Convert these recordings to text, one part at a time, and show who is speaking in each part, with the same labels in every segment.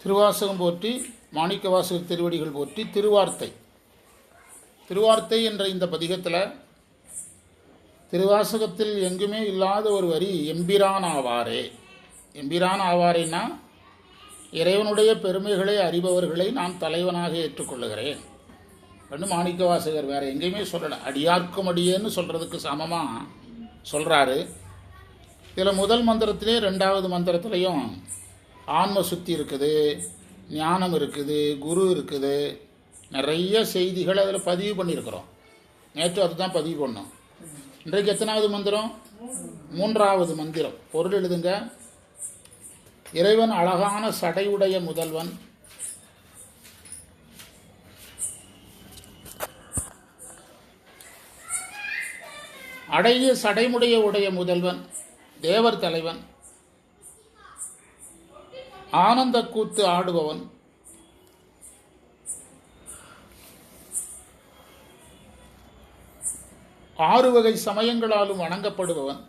Speaker 1: திருவாசகம் போற்றி, மாணிக்கவாசகர் திருவடிகள் போற்றி. திருவார்த்தை என்ற இந்த பதிகத்தில் திருவாசகத்தில் எங்குமே இல்லாத ஒரு வரி எம்பிரான் ஆவாரே. எம்பிரான் ஆவாரேன்னா இறைவனுடைய பெருமைகளை அறிபவர்களை நான் தலைவனாக ஏற்றுக்கொள்ளுகிறேன் அப்படின்னு மாணிக்கவாசகர் வேறு எங்கேயுமே சொல்லலை. அடியார்க்கும் அடியேன்னு சொல்கிறதுக்கு சமமாக சொல்கிறாரு. இதில் முதல் மந்திரத்திலே ரெண்டாவது மந்திரத்திலையும் ஆன்ம சுத்தி இருக்குது, ஞானம் இருக்குது, குரு இருக்குது, நிறைய செய்திகள் அதில் பதிவு பண்ணியிருக்கிறோம். நேற்று அதுதான் பதிவு பண்ணோம். இன்றைக்கு எத்தனாவது மந்திரம்? மூன்றாவது மந்திரம். பொருள் எழுதுங்க. இறைவன் அழகான சடையுடைய முதல்வன், அடைய சடைமுடைய முதல்வன், தேவர் தலைவன், ஆனந்த கூத்து ஆடுபவன், ஆறு வகை சமயங்களாலும் வணங்கப்படுபவன்,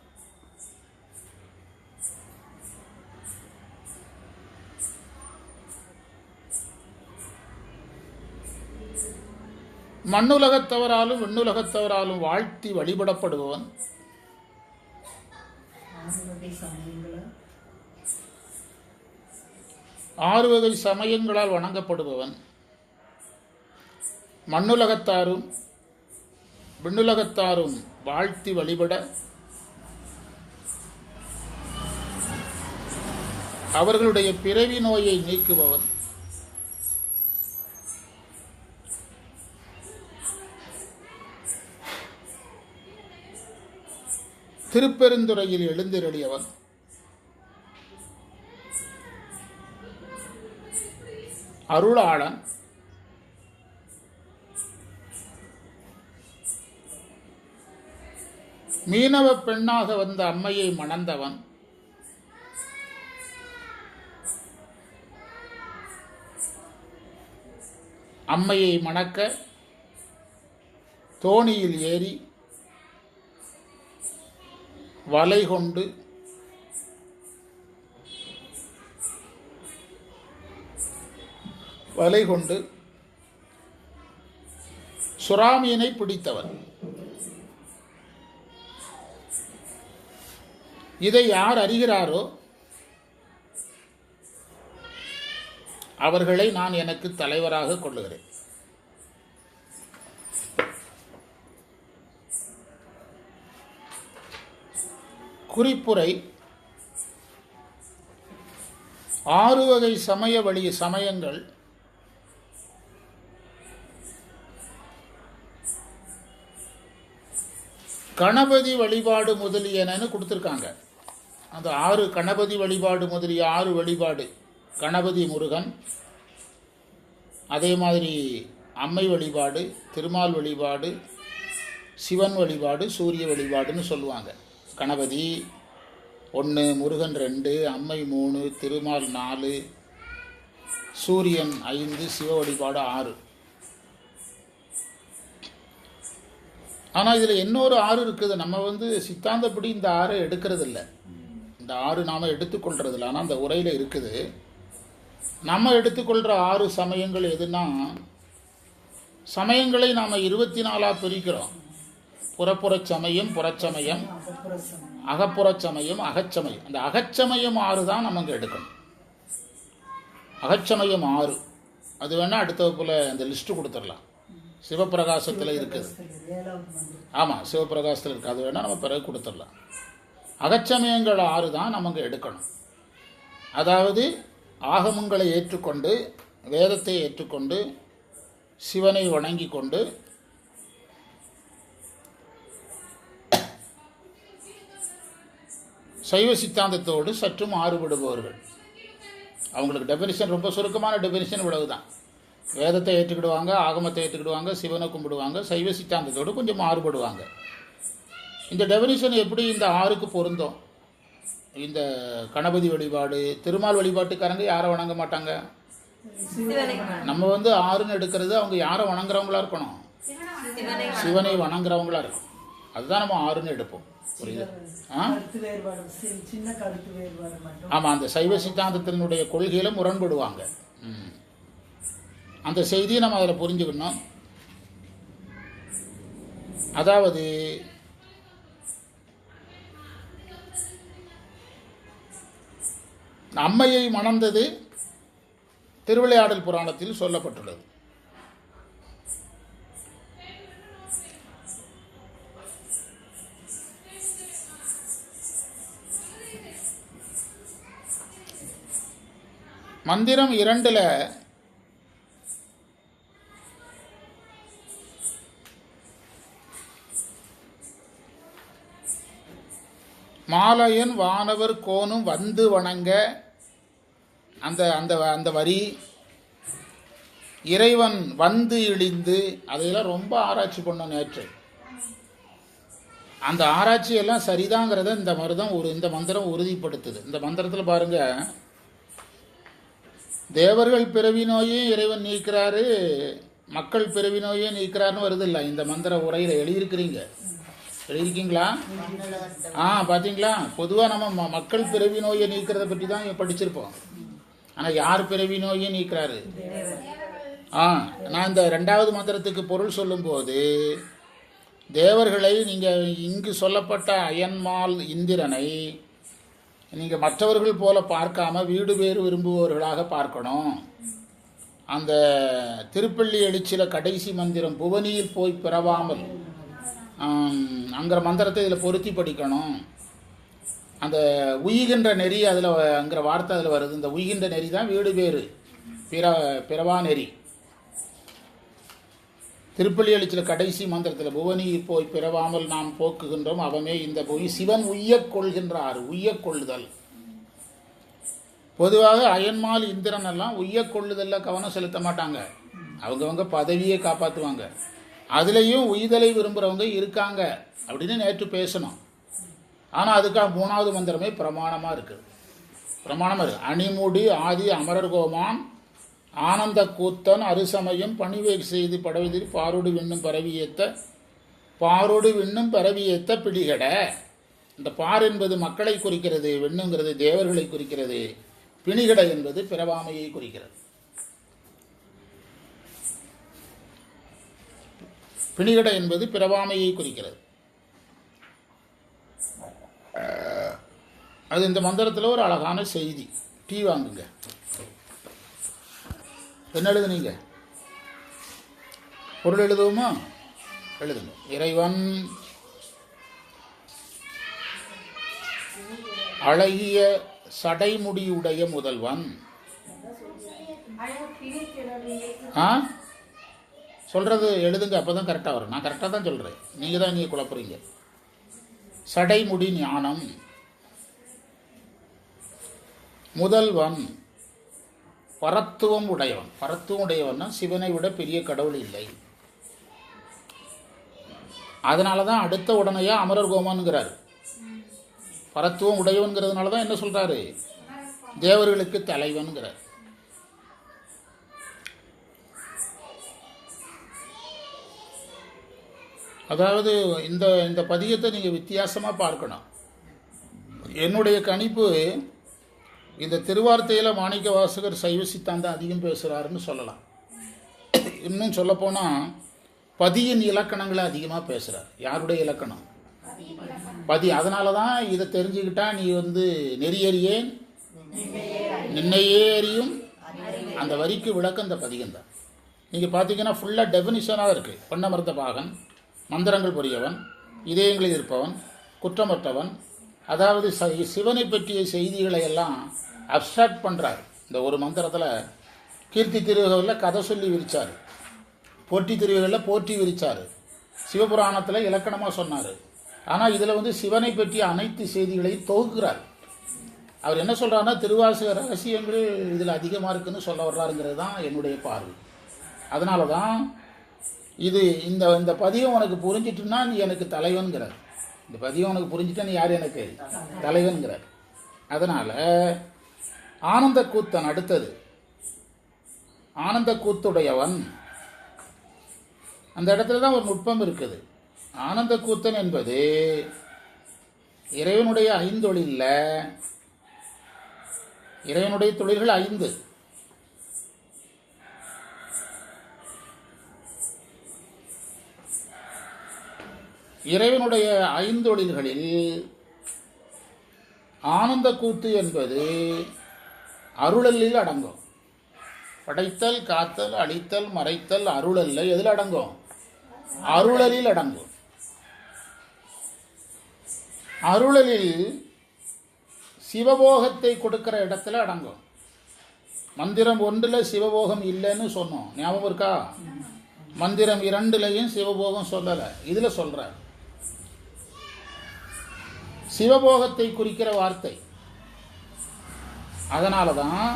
Speaker 1: மண்ணுலகத்தவராலும் விண்ணுலகத்தவராலும் வாழ்த்தி வழிபடப்படுபவன், ஆறு வகை சமயங்களால் வணங்கப்படுபவன், மண்ணுலகத்தாரும் விண்ணுலகத்தாரும் வாழ்த்தி வழிபட அவர்களுடைய பிறவி நோயை நீக்குபவன், திருப்பெருந்துறையில் எழுந்தருளியவன், அருளாளன், மீனவ பெண்ணாக வந்த அம்மையை மணந்தவன், அம்மையை மணக்க தோணியில் ஏறி வலை கொண்டு சுறாமீனை பிடித்தவன். இதை யார் அறிகிறாரோ அவர்களை நான் எனக்கு தலைவராக கொள்ளுகிறேன். குறிப்புரை: ஆறு வகை சமயங்கள் கணபதி வழிபாடு முதலியனன்னு கொடுத்துருக்காங்க. அந்த ஆறு கணபதி வழிபாடு முதலிய ஆறு வழிபாடு, கணபதி முருகன், அதே மாதிரி அம்மை வழிபாடு, திருமால் வழிபாடு, சிவன் வழிபாடு, சூரிய வழிபாடுன்னு சொல்லுவாங்க. கணபதி 1, முருகன் 2, அம்மை 3, திருமால் 4, சூரியன் 5, சிவ வழிபாடு 6. ஆனால் இதில் இன்னொரு 6 இருக்குது. நம்ம சித்தாந்தப்படி இந்த 6 எடுக்கிறது இல்லை. இந்த 6 நாம் எடுத்துக்கொள்றதில்ல. ஆனால் அந்த உரையில் இருக்குது. நம்ம எடுத்துக்கொள்கிற 6 சமயங்கள் எதுனா, சமயங்களை நாம் 24 பிரிக்கிறோம். புறப்புறச் சமயம், புறச்சமயம், அகப்புறச் சமயம், அகச்சமயம். அந்த அகச்சமயம் 6 தான் நமக்கு எடுக்கணும். அகச்சமயம் 6. அது வேணால் அடுத்த வகுப்பில் அந்த லிஸ்ட்டு கொடுத்துடலாம். சிவப்பிரகாசத்தில் இருக்குது. ஆமாம், சிவப்பிரகாசத்தில் இருக்குது. அது வேணால் நம்ம பிறகு கொடுத்துடலாம். அகச்சமயங்கள் 6 தான் நமக்கு எடுக்கணும். அதாவது ஆகமங்களை ஏற்றுக்கொண்டு, வேதத்தை ஏற்றுக்கொண்டு, சிவனை வணங்கி கொண்டு, சைவ சித்தாந்தத்தோடு சற்று மாறுபடுபவர்கள். அவங்களுக்கு டெஃபினிஷன் ரொம்ப சுருக்கமான டெஃபினிஷன் இவ்வளவு தான். வேதத்தை ஏற்றுக்கிடுவாங்க, ஆகமத்தை ஏற்றுக்கிடுவாங்க, சிவனை கும்பிடுவாங்க, சைவ சித்தாந்தத்தோடு கொஞ்சம் மாறுபடுவாங்க. இந்த டெஃபினிஷன் எப்படி இந்த 6க்கு பொருந்தும்? இந்த கணபதி வழிபாடு, திருமால் வழிபாட்டுக்காரங்க யாரை வணங்க மாட்டாங்க? நம்ம 6ன்னு எடுக்கிறது அவங்க யாரை வணங்குறவங்களா இருக்கணும்? சிவனை வணங்குறவங்களா இருக்கும். அதுதான் நம்ம ஆறுன்னு எடுப்போம். புரியுது? ஆமாம், அந்த சைவ சித்தாந்தத்தினுடைய கொள்கையில் முரண்படுவாங்க. அந்த செய்தியை நம்ம அதில் புரிஞ்சுக்கணும். அதாவது அம்மையை மணந்தது திருவிளையாடல் புராணத்தில் சொல்லப்பட்டுள்ளது. மந்திரம் 2ல் மாலையன் வானவர் கோனும் வந்து வணங்க அந்த அந்த அந்த வரி, இறைவன் வந்து இழிந்து, அதையெல்லாம் ரொம்ப ஆராய்ச்சி பண்ணோம் நேற்று. அந்த ஆராய்ச்சியெல்லாம் சரிதாங்கிறத இந்த மந்திரம் உறுதிப்படுத்துது. இந்த மந்திரத்தில் பாருங்க, தேவர்கள் பிறவி நோயும் இறைவன் நீக்கிறாரு, மக்கள் பிறவி நோயும் நீக்கிறாருன்னு வருது இல்லை? இந்த மந்திர உரையில் எழுதியிருக்கீங்களா? பார்த்தீங்களா? பொதுவாக நம்ம மக்கள் பிறவி நோயை நீக்கிறத பற்றி தான் படிச்சிருப்போம். ஆனால் யார் பிறவி நோயை நீக்கிறாரு? நான் இந்த 2வது மந்திரத்துக்கு பொருள் சொல்லும்போது, தேவர்களை நீங்கள் இங்கு சொல்லப்பட்ட அயன்மால் இந்திரனை நீங்கள் மற்றவர்கள் போல பார்க்காம வீடு பேறு விரும்புபவர்களாக பார்க்கணும். அந்த திருப்பள்ளி எழுச்சியில் கடைசி மந்திரம் புவனியில் போய் பிறவாமல் அங்கிற மந்திரத்தை இதில் பொருத்தி படிக்கணும். அந்த உய்கின்ற நெறி அதில் அங்கிற வார்த்தை அதில் வருது. இந்த உய்கின்ற நெறி தான் வீடு பேறு பிறவா நெறி. திருப்பள்ளி எழுச்சியில் கடைசி மந்திரத்தில் புவனி போய் பிறவாமல் நாம் போக்குகின்றோம் அவமே இந்த போய் சிவன் உய்யக் கொள்கின்றார். உய்யக் கொள்ளுதல். பொதுவாக அயன்மால் இந்திரன் எல்லாம் உய்யக் கொள்ளுதலில் கவனம் செலுத்த மாட்டாங்க. அவங்கவங்க பதவியை காப்பாற்றுவாங்க. அதுலேயும் உய்தலை விரும்புகிறவங்க இருக்காங்க அப்படின்னு நேற்று பேசணும். ஆனால் அதுக்காக 3வது மந்திரமே பிரமாணமாக இருக்குது. அணிமுடி ஆதி அமரர் கோமான் ஆனந்த கூத்தன் அருசமயம் பணிவை செய்து படவதில் பாரோடு விண்ணும் பரவியேத்த பிடிகட. இந்த பார் என்பது மக்களை குறிக்கிறது, வெண்ணுங்கிறது தேவர்களை குறிக்கிறது, பிணிகட என்பது பிறவாமையை குறிக்கிறது. பிணிகட என்பது பிறவாமையை குறிக்கிறது. அது இந்த மந்திரத்தில் ஒரு அழகான செய்தி. டீ வாங்குங்க. என்ன எழுதுனீங்க? பொருள் எழுதுவோமா? எழுதுங்க. இறைவன் அழகிய சடைமுடியுடைய முதல்வன். சொல்றது எழுதுங்க, அப்பதான் கரெக்டாக வரும். நான் கரெக்டாக தான் சொல்றேன், நீங்க தான் நீங்க குழப்புறீங்க. சடைமுடி ஞானம் முதல்வன் பரத்துவம் உடையவன். சிவனை விட பெரிய கடவுள் இல்லை. அதனால தான் அடுத்த உடனேயா அமரர் கோமான்ங்கிறார். பரத்துவம் உடையவன்கிறதுனால தான் என்ன சொல்றாரு? தேவர்களுக்கு தலைவன்கிறார். அதாவது இந்த பதியத்தை நீங்கள் வித்தியாசமாக பார்க்கணும். என்னுடைய கணிப்பு, இந்த திருவார்த்தையில் மாணிக்க வாசகர் சைவ சித்தாந்தம் அதிகம் பேசுகிறாருன்னு சொல்லலாம். இன்னும் சொல்லப்போனால் பதியின் இலக்கணங்களை அதிகமாக பேசுகிறார். யாருடைய இலக்கணம்? பதி. அதனால தான் இதை தெரிஞ்சுக்கிட்டா நீ நெறியறியேன் நின்னையே அறியும் அந்த வரிக்கு விளக்கம் இந்த பதிகம் தான். நீங்கள் பார்த்தீங்கன்னா ஃபுல்லாக டெஃபினிஷனாக இருக்குது. பொன்னமர்த்த பாகன், மந்திரங்கள் புரியவன், இதயங்களில் இருப்பவன், குற்றமற்றவன். அதாவது சிவனை பற்றிய செய்திகளை எல்லாம் அப்ஸ்ட்ராக்ட் பண்ணுறார். இந்த ஒரு மந்திரத்தில் கீர்த்தி திருவுகளில் கதை சொல்லி விரித்தார், போற்றி திருவுகளில் போற்றி விரித்தார், சிவபுராணத்தில் இலக்கணமாக சொன்னார். ஆனால் இதில் சிவனை பற்றிய அனைத்து செய்திகளையும் தொகுக்கிறார். அவர் என்ன சொல்கிறாருன்னா, திருவாசக ரகசியங்கள் இதில் அதிகமாக இருக்குன்னு சொல்ல வர்றாருங்கிறது தான் என்னுடைய பார்வை. அதனால தான் இந்த பதியம் உனக்கு புரிஞ்சிட்டுன்னா நீ எனக்கு தலைவன்கிறார். இந்த பதியம் உனக்கு புரிஞ்சிட்டா நீ யார் எனக்கு தலைவன்கிறார். அதனால் ஆனந்த கூத்தன் அடுத்தது. ஆனந்த கூத்துடையவன். அந்த இடத்துல தான் ஒரு நுட்பம் இருக்குது. ஆனந்த கூத்தன் என்பது இறைவனுடைய ஐந்தொழில்ல, இறைவனுடைய தொழில்கள் 5. இறைவனுடைய 5 தொழில்களில் ஆனந்த கூத்து என்பது அருளலில் அடங்கும். படைத்தல், காத்தல், அழித்தல், மறைத்தல், அருளல்ல எதில் அடங்கும்? அருளலில் அடங்கும். அருளலில் சிவபோகத்தை கொடுக்கிற இடத்துல அடங்கும். மந்திரம் 1ல் சிவபோகம் இல்லைன்னு சொன்னோம், ஞாபகம் இருக்கா? மந்திரம் 2லையும் சிவபோகம் சொல்லலை, இதில் சொல்கிறார். சிவபோகத்தை குறிக்கிற வார்த்தை. அதனால தான்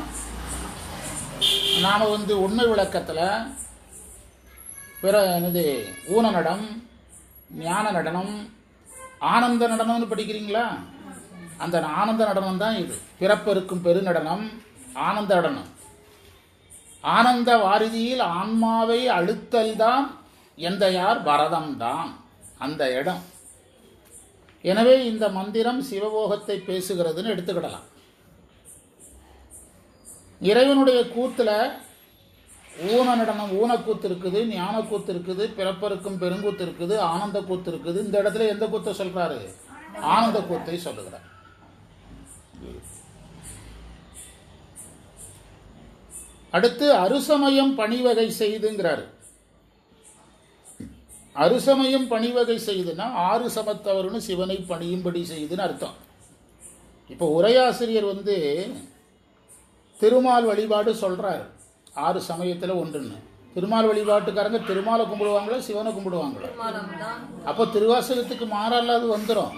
Speaker 1: நாம் உண்மை விளக்கத்தில் பிற ஊன நடம், ஞான நடனம், ஆனந்த நடனம்னு படிக்கிறீங்களா? அந்த ஆனந்த நடனம் தான் இது. பிறப்பெருக்கும் பெருநடனம் ஆனந்த நடனம். ஆனந்த வாரிதியில் ஆன்மாவை அழுத்தல் தான் எந்த யார் பரதம்தான் அந்த இடம். எனவே இந்த மந்திரம் சிவபோகத்தை பேசுகிறதுன்னு எடுத்துக்கிடலாம். இறைவனுடைய கூத்துல ஊன நடனம், ஊனக்கூத்து இருக்குது, ஞான கூத்து இருக்குது, பிறப்பருக்கும் பெருங்கூத்து இருக்குது, ஆனந்த கூத்து இருக்குது. இந்த இடத்துல எந்த கூத்தை சொல்றாரு? ஆனந்த கூத்தை சொல்லுகிறார். அடுத்து அருசமயம் பணிவகை செய்துங்கிறாரு. அருசமயம் பணிவகை செய்துன்னா 6 சமத்தவர்னு சிவனை பணியும்படி செய்துன்னு அர்த்தம். இப்போ உரையாசிரியர் திருமால் வழிபாடு சொல்றாரு. 6 சமயத்தில் ஒன்றுன்னு. திருமால் வழிபாட்டுக்காரங்க திருமாலை கும்பிடுவாங்களோ சிவனை கும்பிடுவாங்களோ? அப்போ திருவாசகத்துக்கு மாறல்லாது வந்துடும்.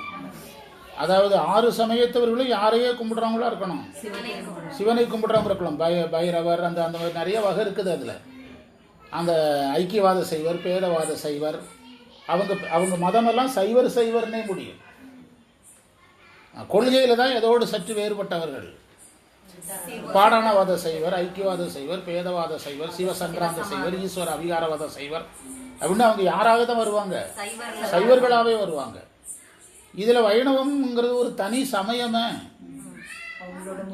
Speaker 1: அதாவது 6 சமயத்தவர்களும் யாரையே கும்பிடுறவங்களா இருக்கணும்? சிவனை கும்பிடுறவங்க இருக்கலாம். பைரவர் அந்த அந்த மாதிரி நிறைய வகை இருக்குது. அதில் அந்த ஐக்கியவாத சைவர், பேதவாத சைவர், அவங்க மதமெல்லாம் சைவர்னே முடியும். கொள்கையில் தான் ஏதோடு சற்று வேறுபட்டவர்கள். பாடானவாத சைவர், ஐக்கியவாத சைவர், பேதவாத சைவர், சிவசங்கிராந்த சைவர், ஈஸ்வர அபிகாரவாத சைவர் அப்படின்னு அவங்க யாராக தான் வருவாங்க? சைவர்களாகவே வருவாங்க. இதில் வைணவம்ங்கிறது ஒரு தனி சமயமே.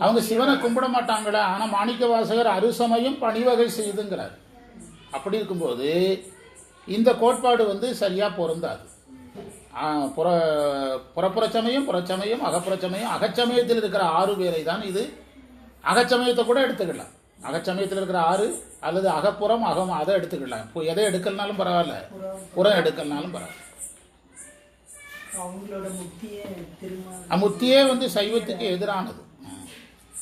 Speaker 1: அவங்க சிவனை கும்பிட மாட்டாங்களே. ஆனால் மாணிக்க வாசகர் அருசமயம் பணிவகை செய்துங்கிறார். அப்படி இருக்கும்போது இந்த கோட்பாடு சரியாக பொருந்தாது. புறப்புறச்சமயம், புறச்சமயம், அகப்புறச்சமயம், அகச்சமயத்தில் இருக்கிற 6 பேரை தான் இது. அகச்சமயத்தை கூட எடுத்துக்கலாம். அகச்சமயத்தில் இருக்கிற 6 அல்லது அகப்புறம், அகம், அதை எடுத்துக்கலாம். இப்போ எதை எடுக்கலனாலும் பரவாயில்ல, புறம் எடுக்கலனாலும் பரவாயில்ல. முத்தியே சைவத்துக்கு எதிரானது.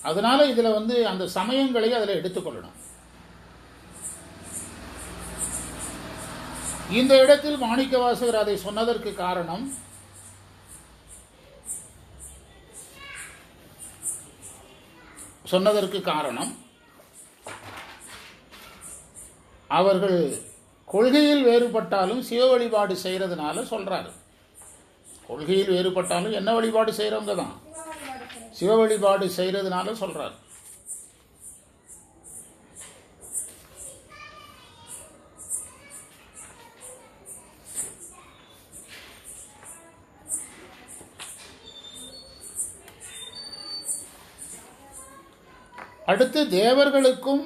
Speaker 1: அதனால இதில் அந்த சமயங்களை அதில் எடுத்துக்கொள்ளணும். இந்த இடத்தில் மாணிக்க வாசகர் அதை சொன்னதற்கு காரணம் அவர்கள் கொள்கையில் வேறுபட்டாலும் சிவ வழிபாடு செய்யறதுனால சொல்றாரு. கொள்கையில் வேறுபட்டாலும் என்ன வழிபாடு செய்யறவங்க தான் சிவ வழிபாடு செய்யறதுனால சொல்றாரு. அடுத்து தேவர்களும்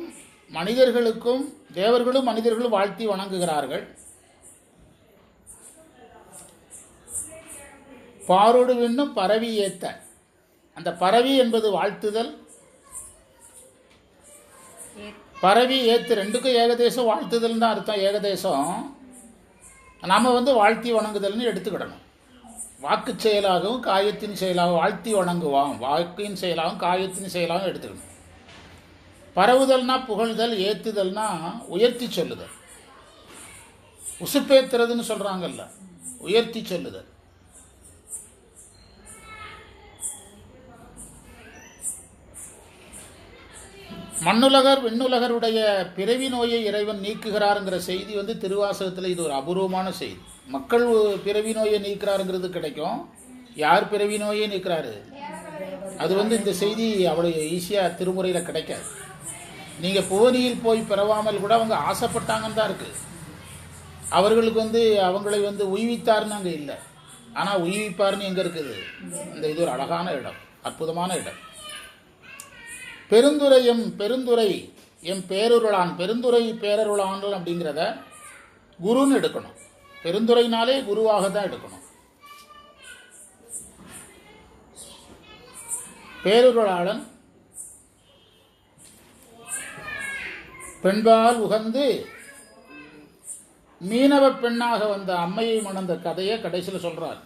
Speaker 1: மனிதர்களும் வாழ்த்தி வணங்குகிறார்கள். பாரோடு விண்ணும் பரவி ஏத்த. அந்த பரவி என்பது வாழ்த்துதல், பரவி ஏத்து ரெண்டுக்கும் ஏகதேசம் வாழ்த்துதல் தான் அர்த்தம். ஏகதேசம் நம்ம வாழ்த்தி வணங்குதல்னு எடுத்துக்கிடணும். வாக்கு செயலாகவும் காயத்தின் செயலாகவும் வாழ்த்தி வணங்குவான். வாக்கின் செயலாகவும் காயத்தின் செயலாகவும் எடுத்துக்கணும். பரவுதல்னா புகழ்தல், ஏத்துதல்னா உயர்த்தி சொல்லுதல். உசுப்பேத்துறதுன்னு சொல்றாங்கல்ல, உயர்த்தி சொல்லுதல். மண்ணுலகர் விண்ணுலகருடைய பிறவி நோயை இறைவன் நீக்குகிறாருங்கிற செய்தி திருவாசகத்தில் இது ஒரு அபூர்வமான செய்தி. மக்கள் பிறவி நோயை நீக்கிறாருங்கிறது கிடைக்கும். யார் பிறவி நோயை நீக்கிறாரு? அது இந்த செய்தி அவ்வளவு ஈஸியாக திருமுறையில் கிடைக்காது. நீங்கள் புவனியில் போய் பெறவாமல் கூட அவங்க ஆசைப்பட்டாங்கன்னு தான் இருக்குது. அவர்களுக்கு வந்து அவங்களை வந்து உய்வித்தார்னு அங்கே இல்லை. ஆனால் உய்விப்பார்னு எங்கே இருக்குது? இந்த இது ஒரு அழகான இடம், அற்புதமான இடம். பெருந்துரை எம் பேரருளான், பெருந்துரை பேரருளான்கள் அப்படிங்கிறத குருன்னு எடுக்கணும். பெருந்துரைனாலே குருவாக தான் எடுக்கணும். பேரருளாளன் பெண்பால் உகந்து மீனவ பெண்ணாக வந்த அம்மையை மணந்த கதையை கடைசியில் சொல்றார்.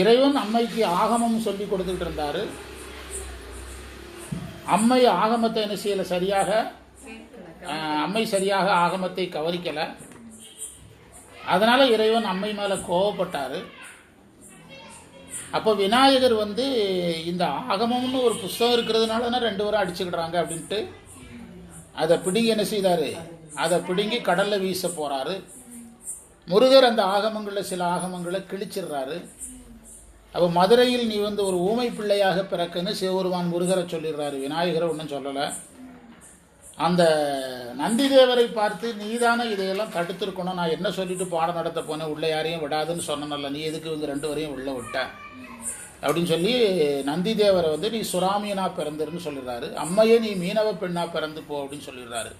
Speaker 1: இறைவன் அம்மைக்கு ஆகமம் சொல்லி கொடுத்துட்டு இருந்தாரு. அம்மை ஆகமத்தை என்ன செய்யல, சரியாக அம்மை சரியாக ஆகமத்தை கவனிக்கல. அதனால இறைவன் அம்மை மேல கோவப்பட்டாரு. அப்போ விநாயகர் வந்து இந்த ஆகமம்னு ஒரு புஸ்தகம் இருக்கிறதுனால 2 பேரும் அடிச்சுக்கிடுறாங்க அப்படின்ட்டு அதை பிடுங்கி என்ன செய்தாரு, அதை பிடுங்கி கடல்ல வீச போறாரு. முருகர் அந்த ஆகமங்களில் சில ஆகமங்களை கிழிச்சிடுறாரு. அப்போ மதுரையில் நீ வந்து ஒரு ஊமை பிள்ளையாக பிறக்குன்னு சிவபெருமான் முருகரை சொல்லிடுறாரு. விநாயகரை ஒன்றும் சொல்லலை. அந்த நந்திதேவரை பார்த்து நீதானே இதையெல்லாம் தடுத்திருக்கணும், நான் என்ன சொல்லிட்டு பாடம் நடத்த போனேன், உள்ள யாரையும் விடாதுன்னு சொன்னனல்ல, நீ எதுக்கு இவங்க 2 பேரையும் உள்ள விட்ட அப்படின்னு சொல்லி நந்திதேவரை வந்து நீ சுறாமீனா பிறந்துருன்னு சொல்லிடுறாரு. அம்மையே நீ மீனவ பெண்ணா பிறந்து போ அப்படின்னு சொல்லிடுறாரு.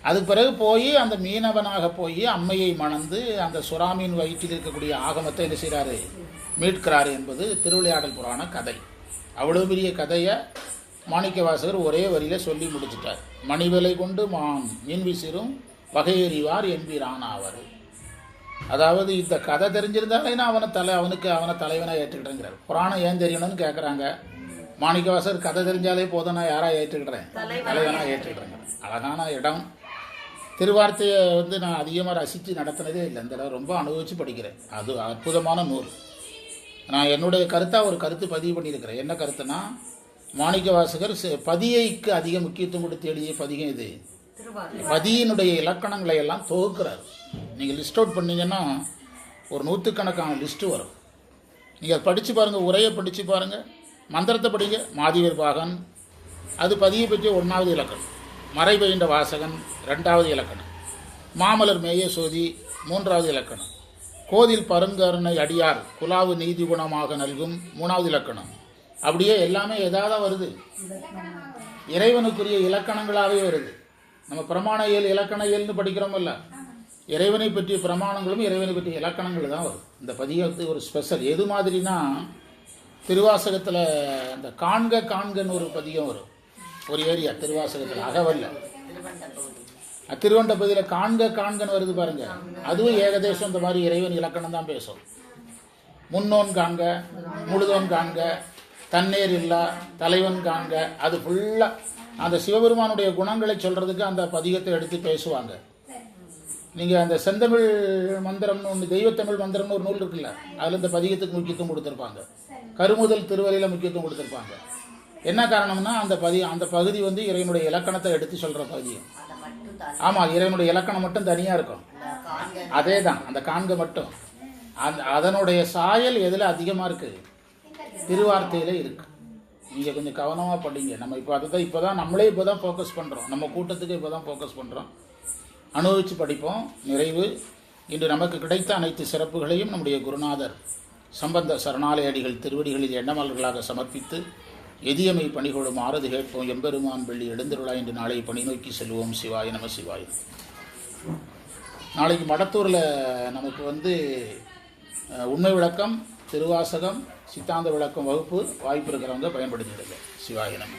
Speaker 1: அதுக்கு பிறகு போய் அந்த மீனவனாக போய் அம்மையை மணந்து அந்த சுறாமீன் வயிற்றில் இருக்கக்கூடிய ஆகமத்தை என்ன செய்கிறாரு, மீட்கிறாரு என்பது திருவிளையாடல் புராண கதை. அவ்வளோ பெரிய கதையை மாணிக்கவாசகர் ஒரே வரியில சொல்லி முடிச்சிட்டார். மணிவிலை கொண்டு மான் மீன் விசிறும் வகையறிவார் எம்பிரான் ஆவார். அதாவது இந்த கதை தெரிஞ்சிருந்தாலே அவனை தலைவனாக ஏற்றுக்கிட்டேங்கிறார். புராணம் ஏன் தெரியணும்னு கேட்குறாங்க. மாணிக்கவாசகர் கதை தெரிஞ்சாலே போதும், நான் யாராக ஏற்றுக்கிட்டேன், தலைவனாக ஏற்றுக்கிட்டேங்க. அழகான இடம். திருவார்த்தையை வந்து நான் அதிகமாக ரசித்து நடத்தினதே இல்லை. இந்த இடம் ரொம்ப அனுபவித்து படிக்கிறேன். அது அற்புதமான நூல். நான் என்னுடைய கருத்தாக ஒரு கருத்து பதிவு பண்ணியிருக்கிறேன். என்ன கருத்துனா, மாணிக்கவாசகர் பதியைக்கு அதிக முக்கியத்துவம் கொடுத்து எழுதிய பதிகம் இது. பதியினுடைய இலக்கணங்களை எல்லாம் தொகுக்கிறார். நீங்கள் லிஸ்ட் அவுட் பண்ணீங்கன்னா ஒரு 100கணக்கான லிஸ்ட்டு வரும். நீங்கள் படித்து பாருங்கள், உரையை படித்து பாருங்கள், மந்திரத்தை படிங்க. மாதிவர் பாகன் அது பதியை பற்றி 1வது இலக்கணம், மறை பயின்ற வாசகன் 2வது இலக்கணம், மாமலர் மேய சோதி 3வது இலக்கணம், கோதில் பருங்கருணை அடியார் குலாவு நீதி குணமாக நல்கும் 3வது இலக்கணம். அப்படியே எல்லாமே எதாவது வருது, இறைவனுக்குரிய இலக்கணங்களாகவே வருது. நம்ம பிரமாண இயல் இலக்கண இயல்னு படிக்கிறோம் இல்ல, இறைவனை பற்றிய பிரமாணங்களும் இறைவனை பற்றிய இலக்கணங்கள் தான் வரும். இந்த பதிகத்துக்கு ஒரு ஸ்பெஷல் எது மாதிரினா, திருவாசகத்தில் இந்த காண்கன்னு ஒரு பதிகம் வரும். ஒரு ஏரியா திருவாசகத்தில் அகவல்ல திருவண்ட பகுதியில் காண்கன்னு வருது பாருங்க. அதுவும் ஏகதேசம் இந்த மாதிரி இறைவன் இலக்கணம் தான் பேசும். முன்னோன் காண்க, முழுதோன் காண்க, தன்னேர் இல்லா தலைவன் காண்க, அது ஃபுல்லாக அந்த சிவபெருமானுடைய குணங்களை சொல்றதுக்கு அந்த பதிகத்தை எடுத்து பேசுவாங்க. நீங்கள் அந்த செந்தமிழ் மந்திரம்னு ஒன்று, தெய்வத்தமிழ் மந்திரம்னு ஒரு நூல் இருக்குல்ல, அதில் இந்த பதிகத்துக்கு முக்கியத்துவம் கொடுத்துருப்பாங்க. கருமுதல் திருவரையில் முக்கியத்துவம் கொடுத்துருப்பாங்க. என்ன காரணம்னா அந்த பகுதி வந்து இறைவனுடைய இலக்கணத்தை எடுத்து சொல்கிற பகுதி. ஆமாம், இறைவனுடைய இலக்கணம் மட்டும் தனியாக இருக்கும். அதே தான் அந்த காண்க மட்டும். அதனுடைய சாயல் எதில் அதிகமாக இருக்குது? திருவார்த்தையில் இருக்குது. நீங்கள் கொஞ்சம் கவனமாக படிங்க. நம்ம நம்மளே இப்போ தான் ஃபோக்கஸ் பண்ணுறோம். நம்ம கூட்டத்துக்கு இப்போ தான் ஃபோக்கஸ் பண்ணுறோம். அனுபவித்து படிப்போம். நிறைவு. இன்று நமக்கு கிடைத்த அனைத்து சிறப்புகளையும் நம்முடைய குருநாதர் சம்பந்த சரணாலயடிகள் திருவடிகளில் எண்ணமலர்களாக சமர்ப்பித்து எதியமை பணிகொடும் ஆறுது கேட்போம். எம்பெருமான் வெள்ளி எழுந்திருளா என்று நாளை பணி நோக்கி செல்வோம். சிவாய நம சிவாய. நாளைக்கு மடத்தூரில் நமக்கு வந்து உண்மை விளக்கம், திருவாசகம், சித்தாந்த விளக்கம் வகுப்பு. வாய்ப்பு இருக்கிறவங்க பயன்படுத்திடுங்க. சிவாய நம.